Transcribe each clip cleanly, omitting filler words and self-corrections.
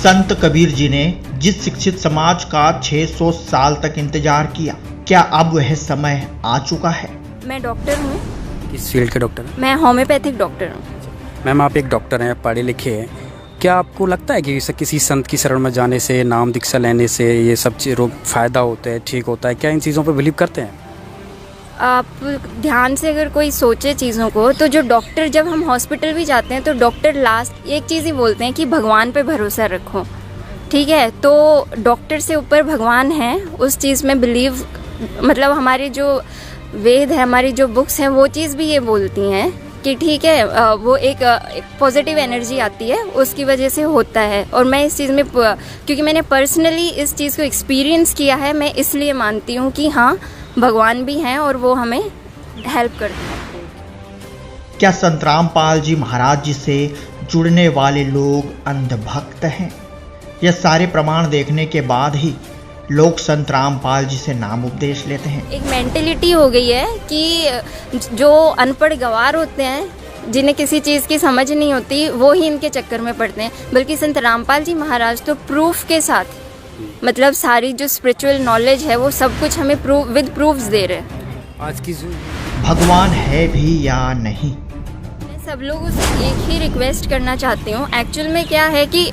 संत कबीर जी ने जिस शिक्षित समाज का 600 साल तक इंतजार किया, क्या अब वह समय आ चुका है? मैं डॉक्टर हूँ। किस फील्ड के डॉक्टर हैं? मैं होम्योपैथिक डॉक्टर हूँ। मैम, आप एक डॉक्टर हैं, पढ़े लिखे हैं। क्या आपको लगता है कि किसी संत की शरण में जाने से, नाम दीक्षा लेने से ये सब रोग फ़ायदा होता है, ठीक होता है? क्या इन चीज़ों पर बिलीव करते हैं? आप ध्यान से अगर कोई सोचे चीज़ों को, तो जो डॉक्टर, जब हम हॉस्पिटल भी जाते हैं तो डॉक्टर लास्ट एक चीज़ ही बोलते हैं कि भगवान पे भरोसा रखो। ठीक है, तो डॉक्टर से ऊपर भगवान है, उस चीज़ में बिलीव, मतलब हमारे जो वेद है, हमारी जो बुक्स हैं, वो चीज़ भी ये बोलती हैं कि ठीक है, वो एक पॉजिटिव एनर्जी आती है, उसकी वजह से होता है। और मैं इस चीज़ में, क्योंकि मैंने पर्सनली इस चीज़ को एक्सपीरियंस किया है, मैं इसलिए मानती हूँ कि हाँ, भगवान भी हैं और वो हमें हेल्प करते हैं। क्या संत रामपाल जी महाराज जी से जुड़ने वाले लोग अंधभक्त हैं? यह सारे प्रमाण देखने के बाद ही लोग संत रामपाल जी से नाम उपदेश लेते हैं। एक मेंटेलिटी हो गई है कि जो अनपढ़ गंवार होते हैं, जिन्हें किसी चीज़ की समझ नहीं होती, वो ही इनके चक्कर में पड़ते हैं। बल्कि संत रामपाल जी महाराज तो प्रूफ के साथ, मतलब सारी जो स्पिरिचुअल नॉलेज है वो सब कुछ हमें विद प्रूफ्स दे रहे हैं। आज की भगवान है भी या नहीं? मैं सब लोगों से एक ही रिक्वेस्ट करना चाहती हूँ। एक्चुअल में क्या है कि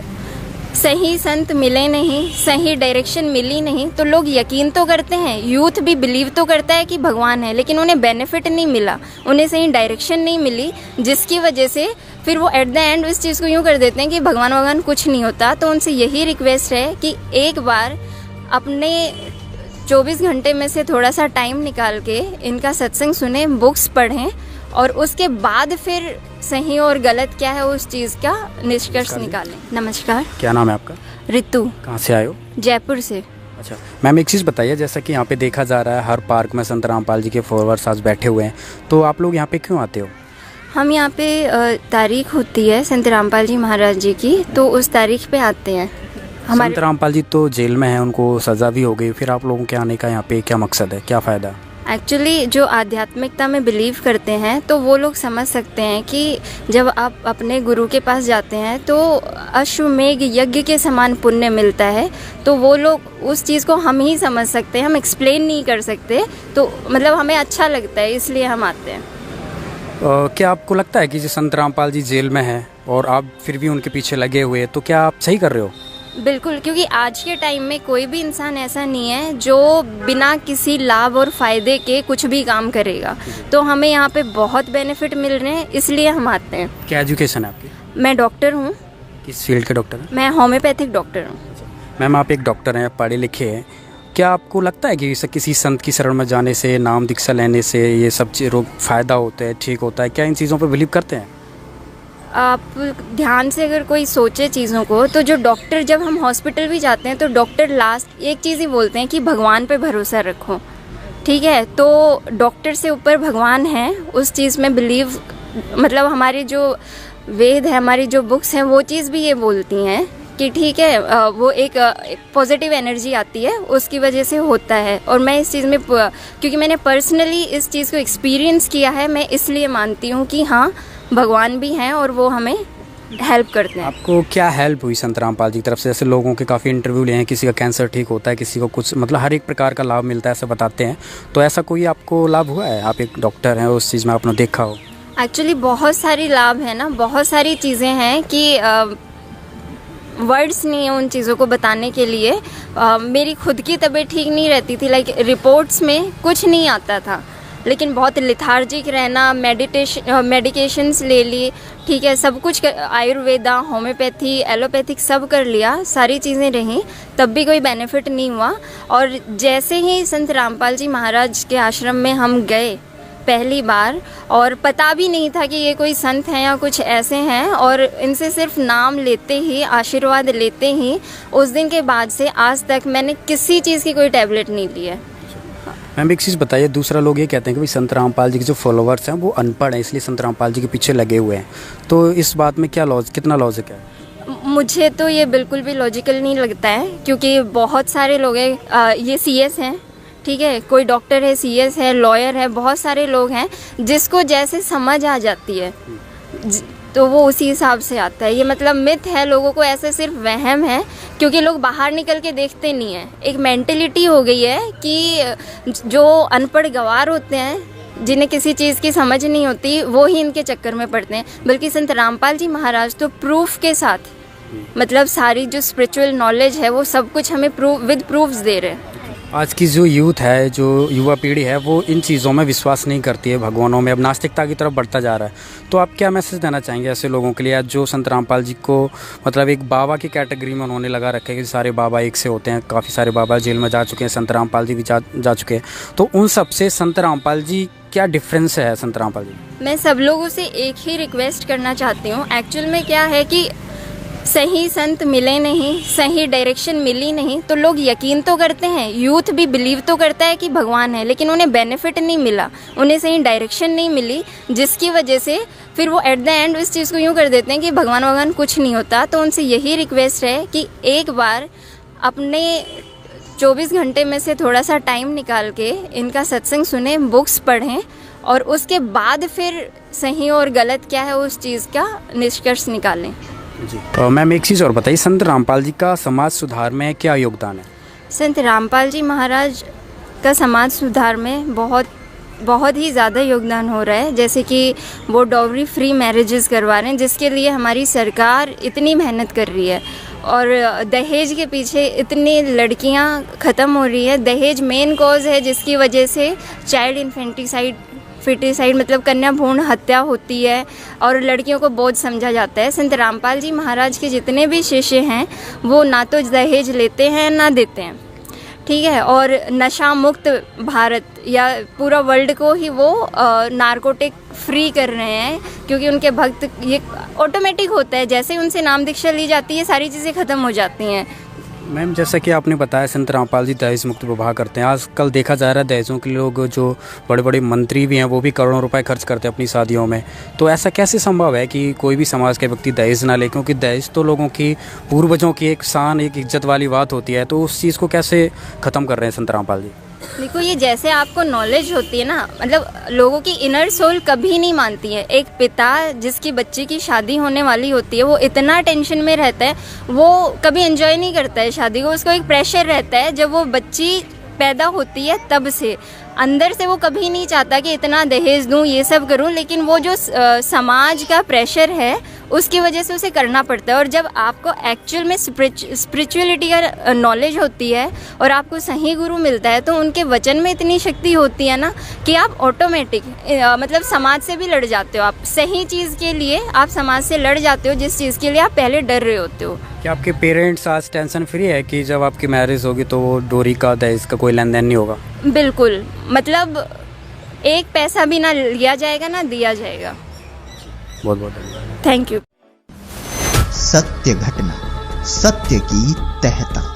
सही संत मिले नहीं, सही डायरेक्शन मिली नहीं, तो लोग यकीन तो करते हैं, यूथ भी बिलीव तो करता है कि भगवान है, लेकिन उन्हें बेनिफिट नहीं मिला, उन्हें सही डायरेक्शन नहीं मिली, जिसकी वजह से फिर वो एट द एंड इस चीज़ को यूँ कर देते हैं कि भगवान कुछ नहीं होता। तो उनसे यही रिक्वेस्ट है कि एक बार अपने 24 घंटे में से थोड़ा सा टाइम निकाल के इनका सत्संग सुने, बुक्स पढ़ें, और उसके बाद फिर सही और गलत क्या है उस चीज़ का निष्कर्ष निकालें। नमस्कार। क्या नाम है आपका? ऋतु। कहाँ से आए हो? जयपुर से। अच्छा मैम, एक चीज़ बताइए, जैसा कि यहाँ पे देखा जा रहा है हर पार्क में संत रामपाल जी के फॉलोअर्स आज बैठे हुए हैं, तो आप लोग यहाँ पे क्यों आते हो? हम यहाँ पे तारीख होती है संत रामपाल जी महाराज जी की, तो उस तारीख पे आते हैं। संत रामपाल जी तो जेल में हैं, उनको सज़ा भी हो गई, फिर आप लोगों के आने का यहाँ पे क्या मकसद है, क्या फ़ायदा? एक्चुअली जो आध्यात्मिकता में बिलीव करते हैं तो वो लोग समझ सकते हैं कि जब आप अपने गुरु के पास जाते हैं तो अश्वमेघ यज्ञ के समान पुण्य मिलता है। तो वो लोग उस चीज़ को हम ही समझ सकते हैं, हम एक्सप्लेन नहीं कर सकते, तो मतलब हमें अच्छा लगता है, इसलिए हम आते हैं। क्या आपको लगता है कि जो संत रामपाल जी जेल में हैं और आप फिर भी उनके पीछे लगे हुए, तो क्या आप सही कर रहे हो? बिल्कुल, क्योंकि आज के टाइम में कोई भी इंसान ऐसा नहीं है जो बिना किसी लाभ और फायदे के कुछ भी काम करेगा। तो हमें यहाँ पे बहुत बेनिफिट मिल रहे हैं, इसलिए हम आते हैं। क्या एजुकेशन है आपकी? मैं डॉक्टर हूँ। किस फील्ड के डॉक्टर हैं? मैं होम्योपैथिक डॉक्टर हूँ। मैम, आप एक डॉक्टर हैं, पढ़े लिखे हैं। क्या आपको लगता है कि किसी संत की शरण में जाने से, नाम दीक्षा लेने से ये सब रोग फ़ायदा होता है, ठीक होता है? क्या इन चीज़ों पर बिलीव करते हैं? आप ध्यान से अगर कोई सोचे चीज़ों को, तो जो डॉक्टर, जब हम हॉस्पिटल भी जाते हैं तो डॉक्टर लास्ट एक चीज़ ही बोलते हैं कि भगवान पे भरोसा रखो। ठीक है, तो डॉक्टर से ऊपर भगवान है, उस चीज़ में बिलीव, मतलब हमारे जो वेद है, हमारी जो बुक्स हैं, वो चीज़ भी ये बोलती हैं कि ठीक है, वो एक पॉजिटिव एनर्जी आती है, उसकी वजह से होता है। और मैं इस चीज़ में, क्योंकि मैंने पर्सनली इस चीज़ को एक्सपीरियंस किया है, मैं इसलिए मानती हूँ कि हाँ, भगवान भी हैं और वो हमें हेल्प करते हैं। आपको क्या हेल्प हुई संत रामपाल जी की तरफ से? जैसे लोगों के काफ़ी इंटरव्यू लिए हैं, किसी का कैंसर ठीक होता है, किसी को कुछ, मतलब हर एक प्रकार का लाभ मिलता है, ऐसा बताते हैं। तो ऐसा कोई आपको लाभ हुआ है? आप एक डॉक्टर हैं, उस चीज़ में आपने देखा हो। एक्चुअली बहुत सारी लाभ है ना, बहुत सारी चीज़ें हैं कि वर्ड्स नहीं है उन चीज़ों को बताने के लिए। मेरी खुद की तबीयत ठीक नहीं रहती थी, लाइक रिपोर्ट्स में कुछ नहीं आता था, लेकिन बहुत लिथार्जिक रहना, मेडिकेशंस ले ली, ठीक है, सब कुछ आयुर्वेदा, होम्योपैथी, एलोपैथिक सब कर लिया, सारी चीज़ें रहीं, तब भी कोई बेनिफिट नहीं हुआ। और जैसे ही संत रामपाल जी महाराज के आश्रम में हम गए पहली बार, और पता भी नहीं था कि ये कोई संत हैं या कुछ ऐसे हैं, और इनसे सिर्फ नाम लेते ही, आशीर्वाद लेते ही, उस दिन के बाद से आज तक मैंने किसी चीज़ की कोई टैबलेट नहीं ली है। मैम, एक चीज़ बताइए, दूसरा लोग ये कहते हैं कि भाई संत रामपाल जी के जो फॉलोअर्स हैं वो अनपढ़ हैं, इसलिए संत रामपाल जी के पीछे लगे हुए हैं, तो इस बात में क्या कितना लॉजिक है? मुझे तो ये बिल्कुल भी लॉजिकल नहीं लगता है, क्योंकि बहुत सारे लोग हैं, ये सीएस हैं, ठीक है, कोई डॉक्टर है, सीएस है, लॉयर है, बहुत सारे लोग हैं जिसको जैसे समझ आ जाती है, तो वो उसी हिसाब से आता है। ये मतलब मिथ है, लोगों को ऐसे सिर्फ वहम है क्योंकि लोग बाहर निकल के देखते नहीं हैं। एक मेंटेलिटी हो गई है कि जो अनपढ़ गंवार होते हैं, जिन्हें किसी चीज़ की समझ नहीं होती, वो ही इनके चक्कर में पड़ते हैं। बल्कि संत रामपाल जी महाराज तो प्रूफ के साथ, मतलब सारी जो स्पिरिचुअल नॉलेज है वो सब कुछ हमें विद प्रूफ्स दे रहे हैं। आज की जो यूथ है, जो युवा पीढ़ी है, वो इन चीज़ों में विश्वास नहीं करती है, भगवानों में, अब नास्तिकता की तरफ बढ़ता जा रहा है। तो आप क्या मैसेज देना चाहेंगे ऐसे लोगों के लिए जो संत रामपाल जी को मतलब एक बाबा की कैटेगरी में उन्होंने लगा रखा है कि सारे बाबा एक से होते हैं, काफ़ी सारे बाबा जेल में जा चुके हैं, संत रामपाल जी भी जा चुके हैं, तो उन सब से संत रामपाल जी क्या डिफरेंस है? संत रामपाल जी, मैं सब लोगों से एक ही रिक्वेस्ट करना चाहती हूँ। एक्चुअल में क्या है कि सही संत मिले नहीं, सही डायरेक्शन मिली नहीं, तो लोग यकीन तो करते हैं, यूथ भी बिलीव तो करता है कि भगवान है, लेकिन उन्हें बेनिफिट नहीं मिला, उन्हें सही डायरेक्शन नहीं मिली, जिसकी वजह से फिर वो एट द एंड इस चीज़ को यूँ कर देते हैं कि भगवान कुछ नहीं होता। तो उनसे यही रिक्वेस्ट है कि एक बार अपने 24 घंटे में से थोड़ा सा टाइम निकाल के इनका सत्संग सुने, बुक्स पढ़ें, और उसके बाद फिर सही और गलत क्या है उस चीज़ का निष्कर्ष निकालें। जी मैम, एक चीज़ और बताइए, संत रामपाल जी का समाज सुधार में क्या योगदान है? संत रामपाल जी महाराज का समाज सुधार में बहुत ही ज़्यादा योगदान हो रहा है। जैसे कि वो डॉवरी फ्री मैरिजेस करवा रहे हैं, जिसके लिए हमारी सरकार इतनी मेहनत कर रही है, और दहेज के पीछे इतनी लड़कियां ख़त्म हो रही है। दहेज मेन कॉज है जिसकी वजह से चाइल्ड इन्फेंटिसाइड मतलब कन्या भ्रूण हत्या होती है, और लड़कियों को बोझ समझा जाता है। संत रामपाल जी महाराज के जितने भी शिष्य हैं वो ना तो दहेज लेते हैं ना देते हैं, ठीक है, और नशा मुक्त भारत या पूरा वर्ल्ड को ही वो नारकोटिक फ्री कर रहे हैं, क्योंकि उनके भक्त, ये ऑटोमेटिक होता है, जैसे ही उनसे नाम दीक्षा ली जाती है सारी चीज़ें ख़त्म हो जाती हैं। मैम, जैसा कि आपने बताया संत रामपाल जी दहेज मुक्त विवाह करते हैं। आजकल देखा जा रहा है दहेजों के लोग, जो बड़े बड़े मंत्री भी हैं, वो भी करोड़ों रुपए खर्च करते हैं अपनी शादियों में। तो ऐसा कैसे संभव है कि कोई भी समाज के व्यक्ति दहेज ना ले? क्योंकि दहेज तो लोगों की, पूर्वजों की एक शान, एक इज्जत वाली बात होती है। तो उस चीज़ को कैसे ख़त्म कर रहे हैं संत रामपाल जी? देखो, ये जैसे आपको नॉलेज होती है ना, मतलब लोगों की इनर सोल कभी नहीं मानती है। एक पिता जिसकी बच्ची की शादी होने वाली होती है, वो इतना टेंशन में रहता है, वो कभी एंजॉय नहीं करता है शादी को, उसको एक प्रेशर रहता है जब वो बच्ची पैदा होती है तब से। अंदर से वो कभी नहीं चाहता कि इतना दहेज दूं, ये सब करूं, लेकिन वो जो समाज का प्रेशर है उसकी वजह से उसे करना पड़ता है। और जब आपको एक्चुअल में स्पिरिचुअलिटी का नॉलेज होती है और आपको सही गुरु मिलता है, तो उनके वचन में इतनी शक्ति होती है ना कि आप ऑटोमेटिक मतलब समाज से भी लड़ जाते हो। आप सही चीज़ के लिए आप समाज से लड़ जाते हो, जिस चीज़ के लिए आप पहले डर रहे होते हो। क्या आपके पेरेंट्स आज टेंशन फ्री है कि जब आपकी मैरिज होगी तो वो डोरी का, दहेज का कोई लेन देन नहीं होगा? बिल्कुल, मतलब एक पैसा भी ना लिया जाएगा ना दिया जाएगा। बहुत बहुत धन्यवाद, थैंक यू। सत्य घटना, सत्य की तह तक।